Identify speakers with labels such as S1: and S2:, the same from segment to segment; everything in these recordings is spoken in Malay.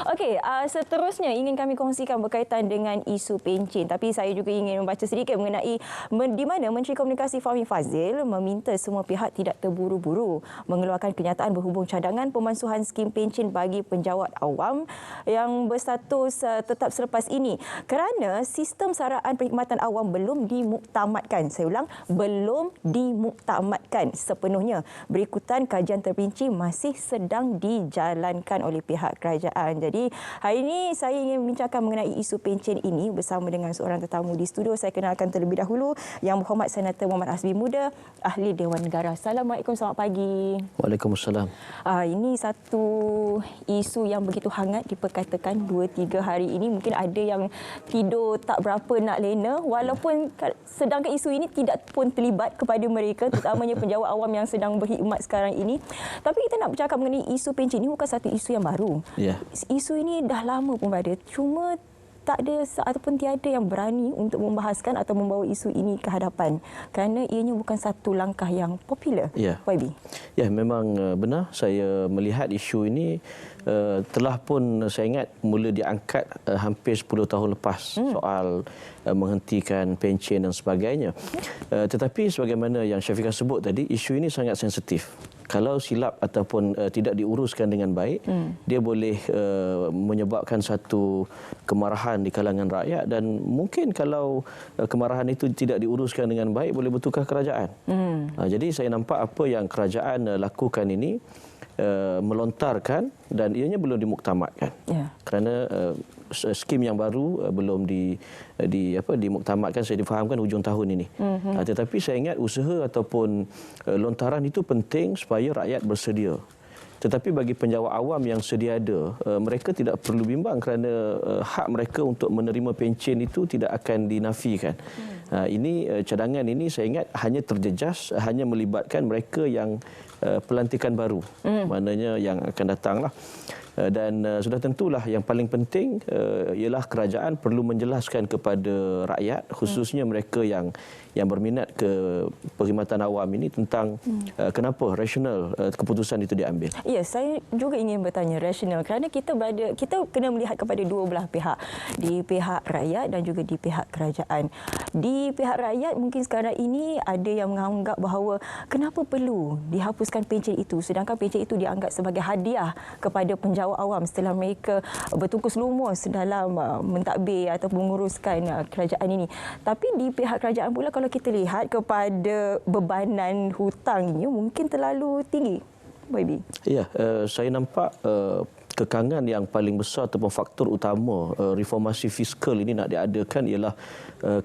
S1: Okey, seterusnya ingin kami kongsikan berkaitan dengan isu pencen. Tapi saya juga ingin membaca sedikit mengenai di mana Menteri Komunikasi Fahmi Fadzil meminta semua pihak tidak terburu-buru mengeluarkan kenyataan berhubung cadangan pemansuhan skim pencen bagi penjawat awam yang berstatus tetap selepas ini. Kerana sistem saraan perkhidmatan awam belum dimuktamadkan. Saya ulang, belum dimuktamadkan sepenuhnya. Berikutan kajian terperinci masih sedang dijalankan oleh pihak kerajaan. Jadi hari ini saya ingin membincangkan mengenai isu pencen ini bersama dengan seorang tetamu di studio. Saya kenalkan terlebih dahulu Yang Berhormat Senator Muhammad Azmi Muda, Ahli Dewan Negara. Assalamualaikum, selamat pagi.
S2: Waalaikumsalam.
S1: Ini satu isu yang begitu hangat diperkatakan 2-3 hari ini. Mungkin ada yang tidur tak berapa nak lena walaupun sedangkan isu ini tidak pun terlibat kepada mereka, terutamanya penjawat awam yang sedang berkhidmat sekarang ini. Tapi kita nak bercakap mengenai isu pencen ini bukan satu isu yang baru. Isu ini dah lama pun ada, cuma tak ada ataupun tiada yang berani untuk membahaskan atau membawa isu ini ke hadapan kerana ianya bukan satu langkah yang popular. YB.
S2: Ya, memang benar. Saya melihat isu ini telah pun saya ingat mula diangkat hampir 10 tahun lepas soal menghentikan pencen dan sebagainya. Tetapi sebagaimana yang Syafiqah sebut tadi, isu ini sangat sensitif. Kalau silap ataupun tidak diuruskan dengan baik, dia boleh menyebabkan satu kemarahan di kalangan rakyat dan mungkin kalau kemarahan itu tidak diuruskan dengan baik boleh bertukar kerajaan. Jadi saya nampak apa yang kerajaan lakukan ini melontarkan dan ianya belum dimuktamadkan. Kerana skim yang baru belum dimuktamadkan, saya difahamkan hujung tahun ini. Tetapi saya ingat usaha ataupun lontaran itu penting supaya rakyat bersedia. Tetapi bagi penjawat awam yang sedia ada, mereka tidak perlu bimbang kerana hak mereka untuk menerima pencen itu tidak akan dinafikan. Ini cadangan ini saya ingat hanya terjejas, hanya melibatkan mereka yang pelantikan baru, maknanya yang akan datanglah. Dan sudah tentulah yang paling penting ialah kerajaan perlu menjelaskan kepada rakyat, khususnya mereka yang berminat ke perkhidmatan awam ini tentang kenapa rasional keputusan itu diambil.
S1: Ya, saya juga ingin bertanya rasional kerana kita kena melihat kepada dua belah pihak, di pihak rakyat dan juga di pihak kerajaan. Di pihak rakyat mungkin sekarang ini ada yang menganggap bahawa kenapa perlu dihapuskan pencen itu sedangkan pencen itu dianggap sebagai hadiah kepada penjawat awam setelah mereka bertungkus lumus dalam mentadbir atau menguruskan kerajaan ini. Tapi di pihak kerajaan pula kalau kita lihat kepada bebanan hutangnya mungkin terlalu tinggi. YB.
S2: Ya, saya nampak kekangan yang paling besar ataupun faktor utama reformasi fiskal ini nak diadakan ialah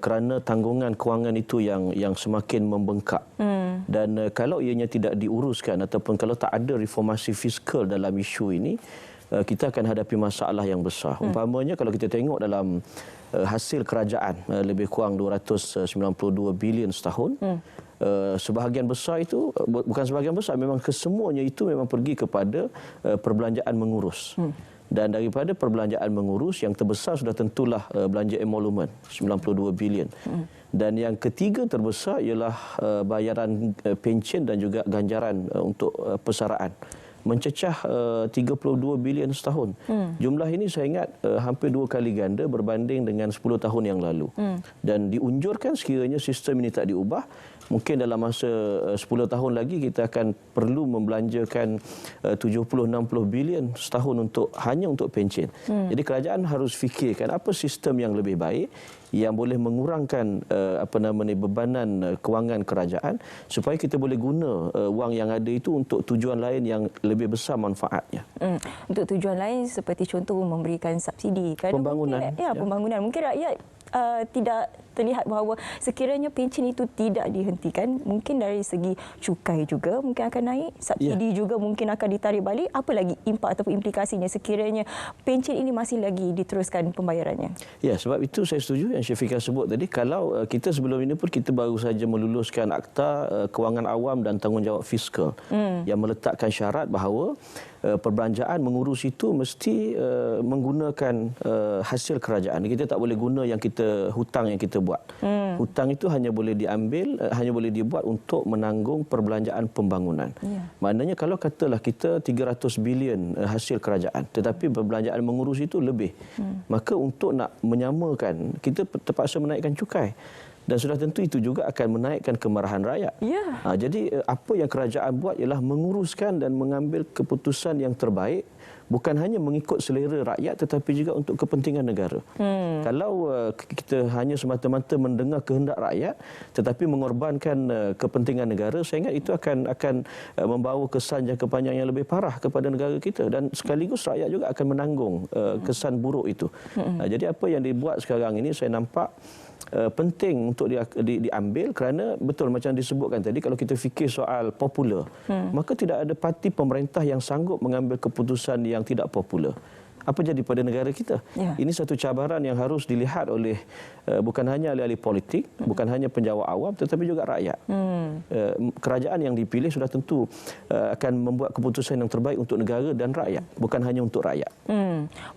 S2: kerana tanggungan kewangan itu yang semakin membengkak. Dan kalau ianya tidak diuruskan ataupun kalau tak ada reformasi fiskal dalam isu ini, kita akan hadapi masalah yang besar. Umpamanya kalau kita tengok dalam hasil kerajaan lebih kurang 292 bilion setahun, sebahagian besar itu, bukan sebahagian besar, memang kesemuanya itu memang pergi kepada perbelanjaan mengurus. Dan daripada perbelanjaan mengurus, yang terbesar sudah tentulah belanja emolumen 92 bilion. Dan yang ketiga terbesar ialah bayaran pencen dan juga ganjaran untuk persaraan, mencecah 32 bilion setahun. Jumlah ini saya ingat hampir 2 kali ganda berbanding dengan 10 tahun yang lalu. Dan diunjurkan sekiranya sistem ini tak diubah, mungkin dalam masa 10 tahun lagi kita akan perlu membelanjakan 70-60 bilion setahun hanya untuk pencen. Jadi kerajaan harus fikirkan apa sistem yang lebih baik yang boleh mengurangkan bebanan kewangan kerajaan supaya kita boleh guna wang yang ada itu untuk tujuan lain yang lebih besar manfaatnya.
S1: Untuk tujuan lain seperti contoh memberikan subsidi.
S2: Pembangunan.
S1: Pembangunan. Mungkin rakyat tidak terlihat bahawa sekiranya pencen itu tidak dihentikan, mungkin dari segi cukai juga mungkin akan naik, subsidi juga mungkin akan ditarik balik. Apa lagi impak ataupun implikasinya sekiranya pencen ini masih lagi diteruskan pembayarannya? Ya,
S2: sebab itu saya setuju yang Syafiqah sebut tadi. Kalau kita sebelum ini pun kita baru saja meluluskan Akta Kewangan Awam dan Tanggungjawab Fiskal yang meletakkan syarat bahawa perbelanjaan mengurus itu mesti menggunakan hasil kerajaan. Kita tak boleh guna yang hutang yang kita buat. Hutang itu hanya boleh diambil, hanya boleh dibuat untuk menanggung perbelanjaan pembangunan. Maknanya kalau katalah kita 300 bilion hasil kerajaan, tetapi perbelanjaan mengurus itu lebih, maka untuk nak menyamakan, kita terpaksa menaikkan cukai. Dan sudah tentu itu juga akan menaikkan kemarahan rakyat. Jadi apa yang kerajaan buat ialah menguruskan dan mengambil keputusan yang terbaik, bukan hanya mengikut selera rakyat tetapi juga untuk kepentingan negara. Kalau kita hanya semata-mata mendengar kehendak rakyat tetapi mengorbankan kepentingan negara, saya ingat itu akan membawa kesan jangka panjang yang lebih parah kepada negara kita, dan sekaligus rakyat juga akan menanggung kesan buruk itu. Jadi apa yang dibuat sekarang ini saya nampak penting untuk diambil, kerana betul macam disebutkan tadi, kalau kita fikir soal popular, maka tidak ada parti pemerintah yang sanggup mengambil keputusan yang tidak popular. Apa jadi pada negara kita? Ini satu cabaran yang harus dilihat oleh bukan hanya ahli-ahli politik, bukan hanya penjawat awam, tetapi juga rakyat. Kerajaan yang dipilih sudah tentu akan membuat keputusan yang terbaik untuk negara dan rakyat, bukan hanya untuk rakyat.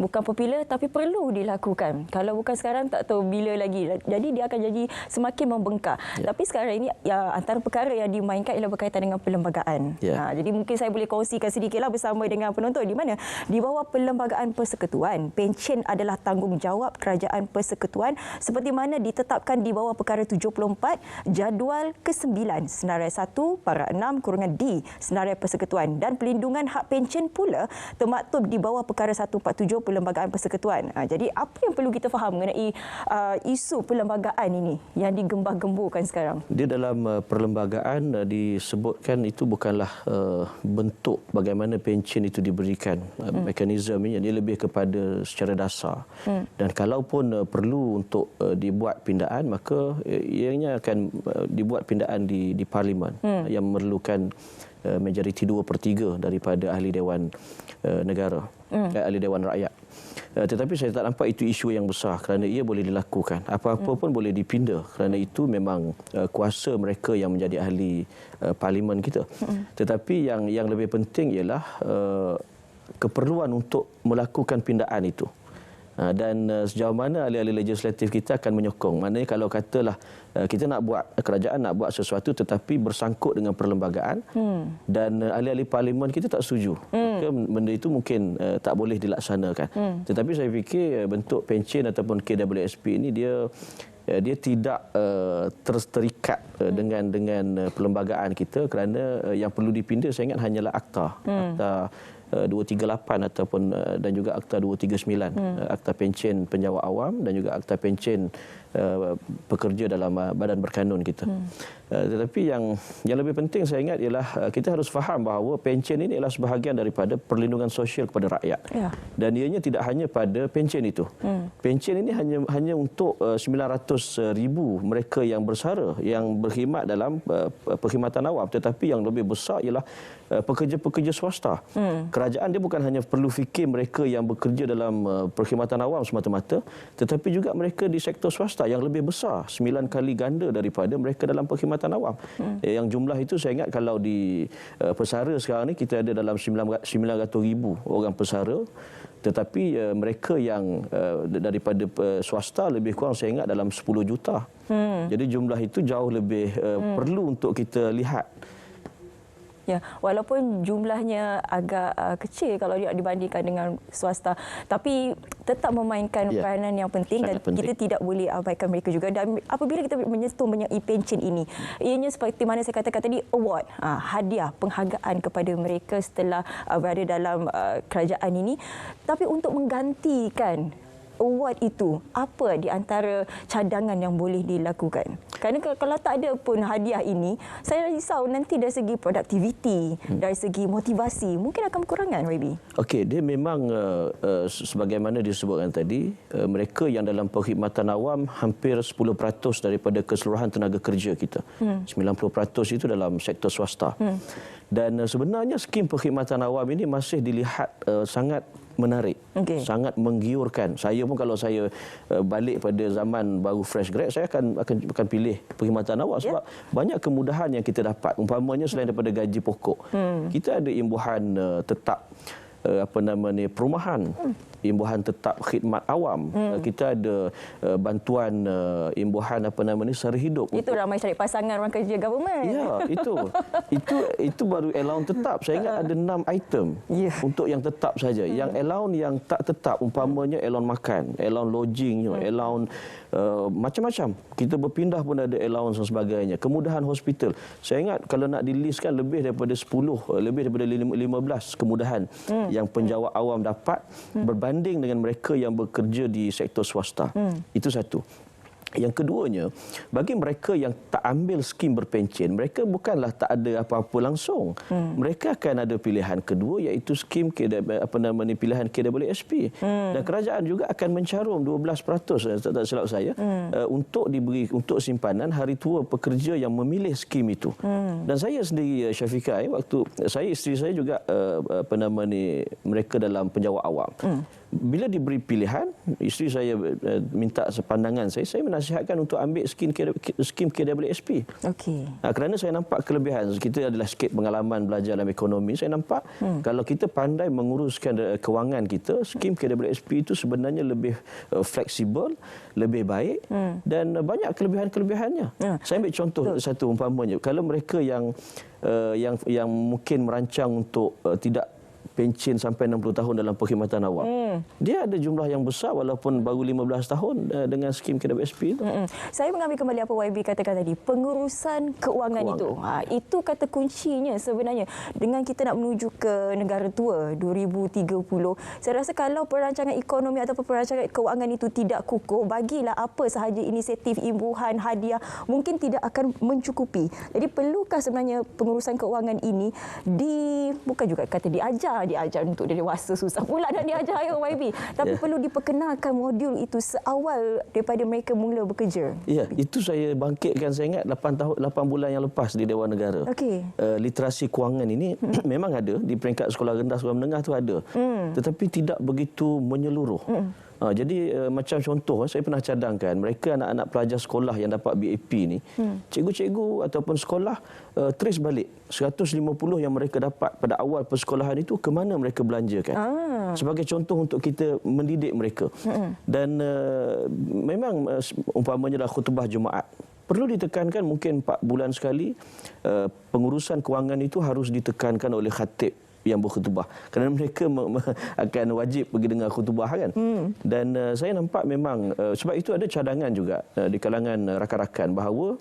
S1: Bukan popular tapi perlu dilakukan. Kalau bukan sekarang tak tahu bila lagi. Jadi dia akan jadi semakin membengkak. Tapi sekarang ini antara perkara yang dimainkan ialah berkaitan dengan perlembagaan. Jadi mungkin saya boleh kongsikan sedikitlah bersama dengan penonton, di mana di bawah Perlembagaan Persekutuan, pencen adalah tanggungjawab Kerajaan Persekutuan seperti mana ditetapkan di bawah Perkara 74 Jadual ke-9 Senarai 1 Para 6/D Senarai Persekutuan, dan pelindungan hak pencen pula termaktub di bawah Perkara 147 Perlembagaan Persekutuan. Jadi apa yang perlu kita faham mengenai isu perlembagaan ini yang digembar-gemburkan sekarang?
S2: Dia dalam perlembagaan disebutkan itu bukanlah bentuk bagaimana pencen itu diberikan, mekanisme ini lebih kepada secara dasar. Dan kalaupun perlu untuk dibuat pindaan, maka ianya akan dibuat pindaan di Parlimen yang memerlukan majoriti 2/3 daripada ahli Dewan Negara, ahli Dewan Rakyat. Tetapi saya tak nampak itu isu yang besar, kerana ia boleh dilakukan. Apa-apa pun boleh dipinda, kerana itu memang kuasa mereka yang menjadi ahli Parlimen kita. Tetapi yang lebih penting ialah keperluan untuk melakukan pindaan itu. Dan sejauh mana ahli-ahli legislatif kita akan menyokong. Maknanya kalau katalah kita nak buat, kerajaan nak buat sesuatu tetapi bersangkut dengan perlembagaan, dan ahli-ahli parlimen kita tak setuju, benda itu mungkin tak boleh dilaksanakan. Tetapi saya fikir bentuk pencen ataupun KWSP ini dia tidak terikat dengan perlembagaan kita, kerana yang perlu dipinda saya ingat hanyalah akta 238 ataupun dan juga akta 239, akta pencen penjawat awam dan juga akta pencen pekerja dalam badan berkanun kita. Tetapi yang lebih penting saya ingat ialah kita harus faham bahawa pencen ini adalah sebahagian daripada perlindungan sosial kepada rakyat. Dan ianya tidak hanya pada pencen itu. Pencen ini hanya untuk 900,000 mereka yang bersara, yang berkhidmat dalam perkhidmatan awam, tetapi yang lebih besar ialah pekerja-pekerja swasta. Kerajaan dia bukan hanya perlu fikir mereka yang bekerja dalam perkhidmatan awam semata-mata, tetapi juga mereka di sektor swasta yang lebih besar, 9 kali ganda daripada mereka dalam perkhidmatan awam. Yang jumlah itu saya ingat kalau di pesara sekarang ni kita ada dalam 900,000 orang pesara, tetapi mereka yang daripada swasta lebih kurang saya ingat dalam 10 juta. Jadi jumlah itu jauh lebih perlu untuk kita lihat.
S1: Ya, walaupun jumlahnya agak kecil kalau dibandingkan dengan swasta, tapi tetap memainkan peranan yang penting, dan kita tidak boleh abaikan mereka juga. Dan apabila kita menyentuh mengenai pencen ini, ianya seperti mana saya katakan tadi, award, hadiah, penghargaan kepada mereka setelah berada dalam kerajaan ini. Tapi untuk menggantikan award itu, apa di antara cadangan yang boleh dilakukan? Kerana kalau tak ada pun hadiah ini, saya risau nanti dari segi produktiviti, dari segi motivasi, mungkin akan kekurangan, YB.
S2: Okey, dia memang sebagaimana disebutkan tadi, mereka yang dalam perkhidmatan awam hampir 10% daripada keseluruhan tenaga kerja kita. 90% itu dalam sektor swasta. Dan sebenarnya skim perkhidmatan awam ini masih dilihat sangat menarik, sangat menggiurkan. Saya pun kalau saya balik pada zaman baru fresh grad, saya akan pilih perkhidmatan awam sebab banyak kemudahan yang kita dapat. Umpamanya selain daripada gaji pokok, kita ada imbuhan tetap perumahan, imbuhan tetap khidmat awam. Kita ada bantuan imbuhan secara hidup.
S1: Itu ramai cari pasangan orang kerja government.
S2: Ya, itu baru allowance tetap. Saya ingat ada 6 item untuk yang tetap saja. Yang allowance yang tak tetap, umpamanya allowance makan, allowance lodging, allowance macam-macam. Kita berpindah pun ada allowance dan sebagainya. Kemudahan hospital. Saya ingat kalau nak dilistkan lebih daripada 10, lebih daripada 15 kemudahan yang penjawat awam dapat berbanding dengan mereka yang bekerja di sektor swasta. Itu satu. Yang keduanya, bagi mereka yang tak ambil skim berpencen, mereka bukanlah tak ada apa-apa langsung. Mereka akan ada pilihan kedua, iaitu skim pilihan KWSP. Dan kerajaan juga akan mencarum 12%, tak silap saya, untuk diberi untuk simpanan hari tua pekerja yang memilih skim itu. Dan saya sendiri, Syafiqah, waktu isteri saya juga mereka dalam penjawat awam. Bila diberi pilihan, isteri saya minta sepandangan saya menasihatkan untuk ambil skim KWSP.
S1: Okey.
S2: Kerana saya nampak kelebihan. Kita adalah sikit pengalaman belajar dalam ekonomi. Saya nampak kalau kita pandai menguruskan kewangan kita, skim KWSP itu sebenarnya lebih fleksibel, lebih baik dan banyak kelebihan-kelebihannya. Saya ambil contoh satu umpamanya. Kalau mereka yang mungkin merancang untuk tidak pencen sampai 60 tahun dalam perkhidmatan awam. Dia ada jumlah yang besar walaupun baru 15 tahun dengan skim KWSP itu.
S1: Saya mengambil kembali apa YB katakan tadi, pengurusan keuangan. Itu. Itu kata kuncinya sebenarnya. Dengan kita nak menuju ke negara tua 2030, saya rasa kalau perancangan ekonomi ataupun perancangan keuangan itu tidak kukuh, bagilah apa sahaja inisiatif imbuhan, hadiah, mungkin tidak akan mencukupi. Jadi perlukah sebenarnya pengurusan keuangan ini bukan juga kata diajar untuk dia dewasa, susah pula nak diajar YB. Tapi perlu diperkenalkan modul itu seawal daripada mereka mula bekerja.
S2: Ya, itu saya bangkitkan, saya ingat 8 bulan yang lepas di Dewan Negara. Literasi kewangan ini memang ada di peringkat sekolah rendah, sekolah menengah tu ada. Tetapi tidak begitu menyeluruh. Jadi macam contoh, saya pernah cadangkan mereka anak-anak pelajar sekolah yang dapat BAP ni, cikgu-cikgu ataupun sekolah trace balik 150 yang mereka dapat pada awal persekolahan itu ke mana mereka belanjakan. Sebagai contoh untuk kita mendidik mereka. Dan memang umpamanya dalam khutbah Jumaat, perlu ditekankan mungkin 4 bulan sekali pengurusan kewangan itu harus ditekankan oleh khatib yang berkhutbah, kerana mereka akan wajib pergi dengar khutbah kan. Dan saya nampak memang sebab itu ada cadangan juga di kalangan rakan-rakan bahawa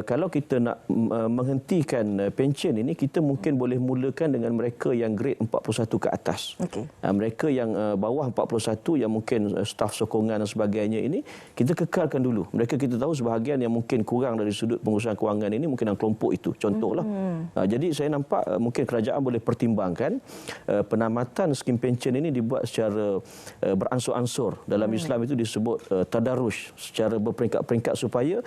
S2: kalau kita nak menghentikan pencen ini, kita mungkin boleh mulakan dengan mereka yang grade 41 ke atas. Mereka yang bawah 41 yang mungkin staf sokongan dan sebagainya ini kita kekalkan dulu. Mereka kita tahu sebahagian yang mungkin kurang dari sudut pengurusan kewangan ini mungkin dalam kelompok itu, contohlah. Jadi saya nampak mungkin kerajaan boleh pertimbangkan penamatan skim pencen ini dibuat secara beransur-ansur. Dalam Islam itu disebut tadarruj, secara berperingkat-peringkat supaya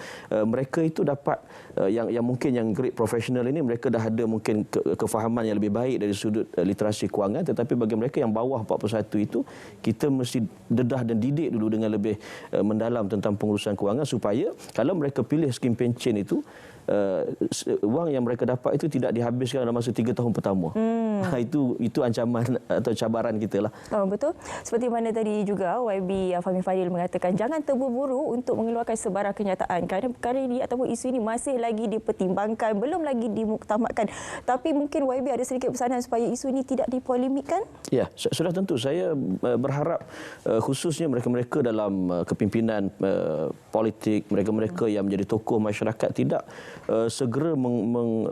S2: mereka itu dapat yang mungkin yang grade profesional ini mereka dah ada mungkin kefahaman yang lebih baik dari sudut literasi kewangan, tetapi bagi mereka yang bawah 41 itu kita mesti dedah dan didik dulu dengan lebih mendalam tentang pengurusan kewangan supaya kalau mereka pilih skim pencen itu wang yang mereka dapat itu tidak dihabiskan dalam masa 3 tahun pertama. Itu ancaman atau cabaran kita lah.
S1: Betul. Seperti mana tadi juga YB Fahmi Fadil mengatakan jangan terburu-buru untuk mengeluarkan sebarang kenyataan, kerana perkara ini ataupun isu ini masih lagi dipertimbangkan, belum lagi dimuktamadkan. Tapi mungkin YB ada sedikit pesanan supaya isu ini tidak dipolemikkan? Ya,
S2: sudah tentu. Saya berharap khususnya mereka-mereka dalam kepimpinan politik, mereka-mereka yang menjadi tokoh masyarakat tidak segera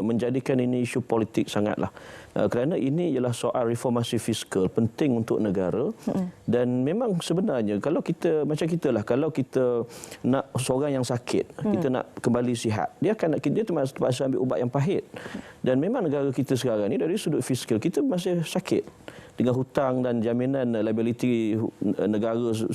S2: menjadikan ini isu politik sangatlah. Kerana ini ialah soal reformasi fiskal penting untuk negara. Dan memang sebenarnya kalau kita macam kita lah, kalau kita nak seorang yang sakit, kita nak kembali sihat, dia terpaksa ambil ubat yang pahit. Dan memang negara kita sekarang ni dari sudut fiskal kita masih sakit dengan hutang dan jaminan liability negara 1.5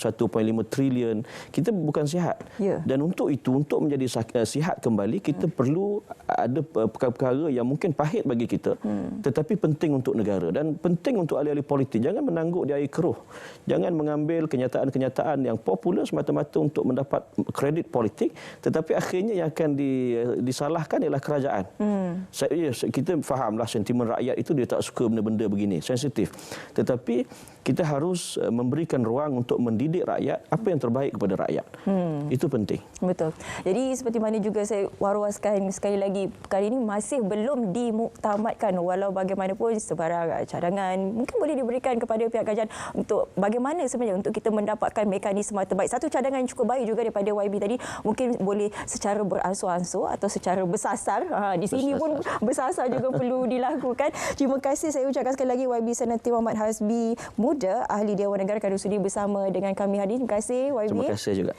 S2: trilion, kita bukan sihat. Dan untuk itu, untuk menjadi sihat kembali, kita perlu ada perkara-perkara yang mungkin pahit bagi kita, tetapi penting untuk negara dan penting untuk ahli-ahli politik. Jangan menangguk di air keruh. Jangan mengambil kenyataan-kenyataan yang popular semata-mata untuk mendapat kredit politik, tetapi akhirnya yang akan disalahkan ialah kerajaan. Kita fahamlah sentimen rakyat itu, dia tak suka benda-benda begini, sensitif. Tetapi kita harus memberikan ruang untuk mendidik rakyat apa yang terbaik kepada rakyat. Itu penting.
S1: Betul. Jadi seperti mana juga saya warawaskan sekali lagi, perkara ini masih belum dimuktamadkan, walau bagaimanapun sebarang cadangan mungkin boleh diberikan kepada pihak kerajaan untuk bagaimana sebenarnya untuk kita mendapatkan mekanisme terbaik. Satu cadangan yang cukup baik juga daripada YB tadi, mungkin boleh secara beransur-ansur atau secara bersasar. Di sini pun bersasar juga perlu dilakukan. Terima kasih saya ucapkan sekali lagi YB Senator Muhammad Hasbi Muda, Ahli Dewan Negara, kerana sudi bersama dengan kami hari ini. Terima kasih YB.
S2: Terima kasih juga.